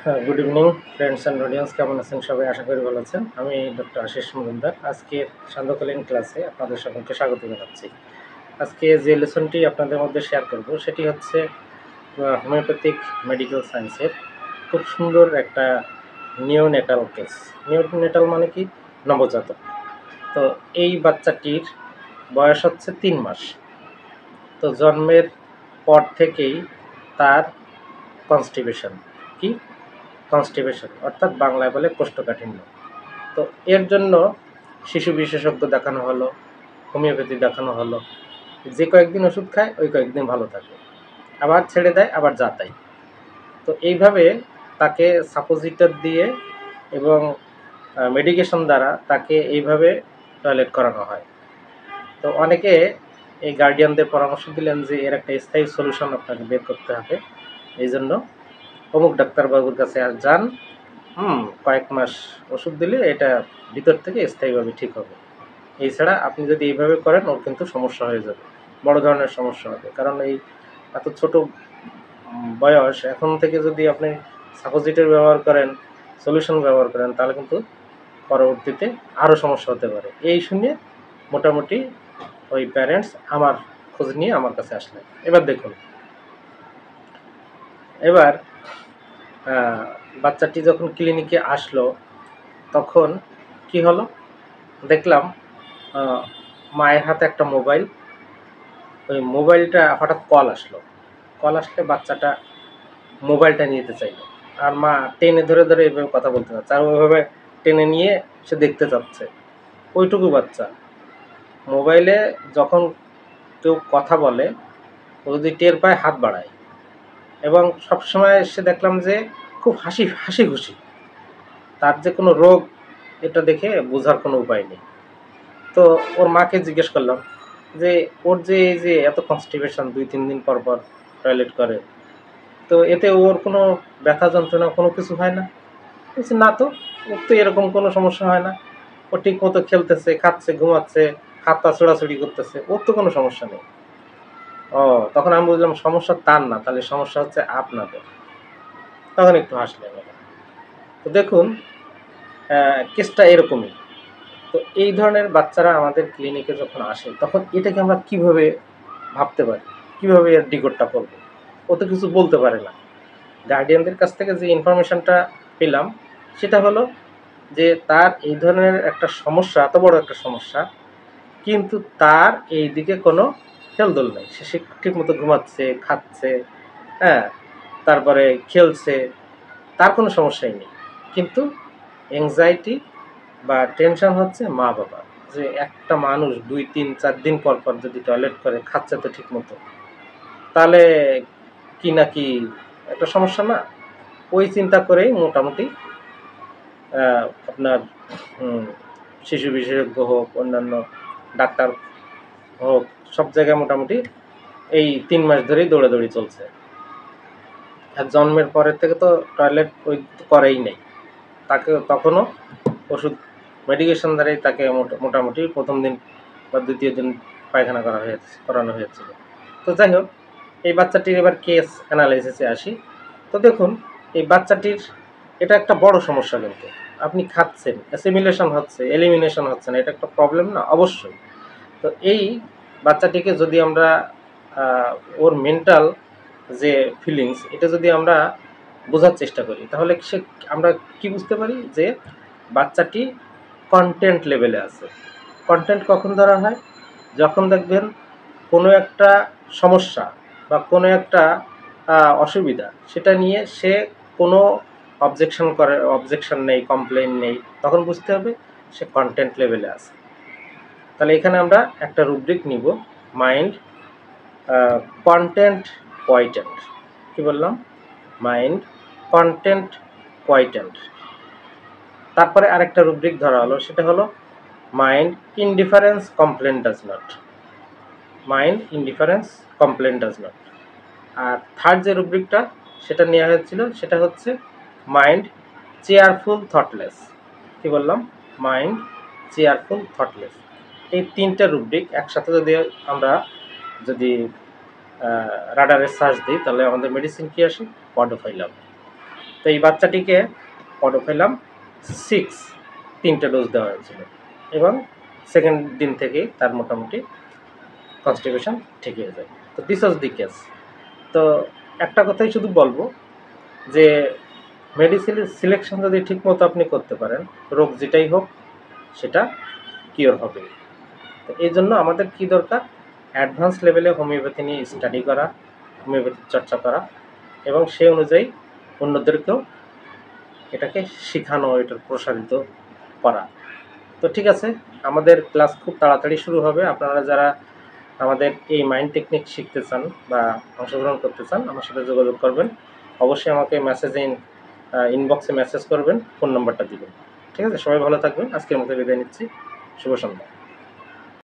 Good evening friends and audience, কেমন আছেন সবাই? আশা করি ভালো আছেন। আমি ডক্টর আশিস মজুমদার। আজকের সান্ধ্যকালীন ক্লাসে আপনাদের সকলকে স্বাগত জানাচ্ছি। আজকে যে লেসনটি আপনাদের মধ্যে শেয়ার করব সেটি হচ্ছে হোমিওপ্যাথিক মেডিকেল সায়েন্সের খুব সুন্দর একটা নিওনেটাল কেস। নিওনেটাল মানে কি? নবজাতক। তো এই বাচ্চাটির বয়স হচ্ছে 3 মাস। তো জন্মের পর থেকেই তার কনস্টিপেশন। কি? কনস্টিপেশন অর্থাৎ বাংলায় বলে কোষ্ঠকাঠিন্য। তো এর জন্য শিশু বিশেষজ্ঞ দেখানো হলো, হোমিওপ্যাথি দেখানো হলো। যে কয়েকদিন ওষুধ খায় ওই কয়েকদিন ভালো থাকে, আবার ছেড়ে দেয়, আবার যা তাই। তো এইভাবে তাকে সাপোজিটর দিয়ে এবং মেডিকেশন দ্বারা তাকে এইভাবে টয়লেট করানো হয়। তো অনেকে এই গার্ডিয়ানদের পরামর্শ দিলেন যে এর একটা স্থায়ী সলিউশন আপনাকে বের করতে হবে। এই জন্য অমুক ডাক্তারবাবুর কাছে আর যান, কয়েক মাস ওষুধ দিলে এটা ভিতর থেকে স্থায়ীভাবে ঠিক হবে। এছাড়া আপনি যদি এইভাবে করেন ওর কিন্তু সমস্যা হয়ে যাবে, বড় ধরনের সমস্যা হবে। কারণ এই এত ছোট বয়স, এখন থেকে যদি আপনি সাপোজিটর ব্যবহার করেন, সলিউশন ব্যবহার করেন, তাহলে কিন্তু পরবর্তীতে আরও সমস্যা হতে পারে। এই শুনে মোটামুটি ওই প্যারেন্টস আমার খোঁজ নিয়ে আমার কাছে আসলেন। এবার দেখুন, এবার বাচ্চাটি যখন ক্লিনিকে আসলো তখন কি হলো, দেখলাম মায়ের হাতে একটা মোবাইল। ওই মোবাইলটা হঠাৎ কল আসলে বাচ্চাটা মোবাইলটা নিতে চাইলো, আর মা টেনে ধরে ধরে এইভাবে কথা বলতে চাচ্ছে, আর ওইভাবে টেনে নিয়ে সে দেখতে চাচ্ছে। ওইটুকু বাচ্চা মোবাইলে যখন কেউ কথা বলে ও যদি টের পায় হাত বাড়ায়, এবং সবসময় সে দেখলাম যে খুব হাসি খুশি। তার যে কোনো রোগ এটা দেখে বোঝার কোনো উপায় নেই। তো ওর মাকে জিজ্ঞেস করলাম যে ওর যে এই যে এত কনস্টিপেশন, 2-3 দিন পর পর টয়লেট করে, তো এতে ওর কোনো ব্যথা যন্ত্রণা কোনো কিছু হয় না? বলছে না, তো ওর তো এরকম কোনো সমস্যা হয় না। ও ঠিক মতো খেলতেছে, খাচ্ছে, ঘুমাচ্ছে, হাত পা ছোড়াছুড়ি করতেছে, ওর তো কোনো সমস্যা নেই। ও, তখন আমি বুঝলাম সমস্যা তার না, তাহলে সমস্যা হচ্ছে আপনাদের। তখন একটু হাসলেন। তো দেখুন, কেসটা এরকমই। তো এই ধরনের বাচ্চারা আমাদের ক্লিনিকে যখন আসে তখন এটাকে আমরা কিভাবে ভাবতে পারি, কিভাবে এর ডিকোডটা করব? ও তো কিছু বলতে পারে না। গার্ডিয়ানদের কাছ থেকে যে ইনফরমেশনটা পেলাম সেটা হলো যে তার এই ধরনের একটা সমস্যা, এত বড় একটা সমস্যা, কিন্তু তার এই দিকে কোনো হেলদোল নেই। সে ঠিকমতো ঘুমাচ্ছে, খাচ্ছে, হ্যাঁ, তারপরে খেলছে, তার কোনো সমস্যাই নেই। কিন্তু অ্যাংজাইটি বা টেনশন হচ্ছে মা বাবা, যে একটা মানুষ 2-3-4 দিন পর পর যদি টয়লেট করে, খাচ্ছে তো ঠিক মতো, তাহলে কি নাকি একটা সমস্যা না? ওই চিন্তা করেই মোটামুটি আপনার শিশু বিশেষজ্ঞ হোক, অন্যান্য ডাক্তার হোক, সব জায়গায় মোটামুটি এই 3 মাস ধরেই দৌড়াদৌড়ি চলছে। আর জন্মের পরের থেকে তো টয়লেট ওই করেই নেই, তাকে তখনও ওষুধ মেডিকেশন দ্বারাই তাকে মোটামুটি প্রথম দিন বা দ্বিতীয় দিন পায়খানা করানো হয়েছিল। তো যাই হোক, এই বাচ্চাটির এবার কেস অ্যানালাইসিসে আসি। তো দেখুন, এই বাচ্চাটির এটা একটা বড় সমস্যা। কিন্তু আপনি খাচ্ছেন, অ্যাসিমিলেশন হচ্ছে, এলিমিনেশন হচ্ছে না, এটা একটা প্রবলেম না? অবশ্যই। তো এই বাচ্চাটিকে যদি আমরা ওর মেন্টাল যে ফিলিংস, এটা যদি আমরা বোঝার চেষ্টা করি, তাহলে আমরা কি বুঝতে পারি যে বাচ্চাটি কন্টেন্ট লেভেলে আছে। কন্টেন্ট কখন ধরা হয়? যখন দেখবেন কোনো একটা সমস্যা বা কোনো একটা অসুবিধা, সেটা নিয়ে সে কোনো অবজেকশন নেই, কমপ্লেন নেই, তখন বুঝতে হবে সে কন্টেন্ট লেভেলে আছে। তাহলে এখানে আমরা একটা রুব্রিক নিব, মাইন্ড কন্টেন্ট কোয়াইটেন্ট। কি বললাম? Mind content quotient. তারপরে আরেকটা রুব্রিক ধরা হলো, সেটা হলো mind indifference complain does not. Mind indifference complain does not. আর থার্ড যে রুব্রিকটা সেটা নেওয়া হয়েছিল সেটা হচ্ছে মাইন্ড চেয়ারফুল থটলেস। কি বললাম? Mind cheerful thoughtless. এই 3টা রুব্রিক একসাথে আমরা যদি রাডারে সার্চ দিই, তাহলে আমাদের মেডিসিন কি আসে? পডোফাইলাম। তো এই বাচ্চাটিকে অটোফেলাম 6 3টে ডোজ দেওয়া হয়েছিল এবং সেকেন্ড দিন থেকেই তার মোটামুটি কনস্টিপেশন ঠিক হয়ে যায়। তো দিস ওয়াজ দি কেস। তো একটা কথাই শুধু বলবো যে মেডিসিন সিলেকশন যদি ঠিকমতো আপনি করতে পারেন, রোগ যেটাই হোক সেটা কিওর হবে। তো এই জন্য আমাদের কি দরকার, অ্যাডভান্স লেভেলে হোমিওপ্যাথি নিয়ে স্টাডি করা, হোমিওপ্যাথির চর্চা করা এবং সেই অনুযায়ী অন্যদেরকেও এটাকে শেখানো, এটার প্রসারিত করা। তো ঠিক আছে, আমাদের ক্লাস খুব তাড়াতাড়ি শুরু হবে। আপনারা যারা আমাদের এই মাইন্ড টেকনিক শিখতে চান বা অংশগ্রহণ করতে চান, আমার সাথে যোগাযোগ করবেন। অবশ্যই আমাকে মেসেজে ইনবক্সে মেসেজ করবেন, ফোন নাম্বারটা দিবেন। ঠিক আছে, সবাই ভালো থাকবেন। আজকের মতো বিদায় নিচ্ছি। শুভ সন্ধ্যা।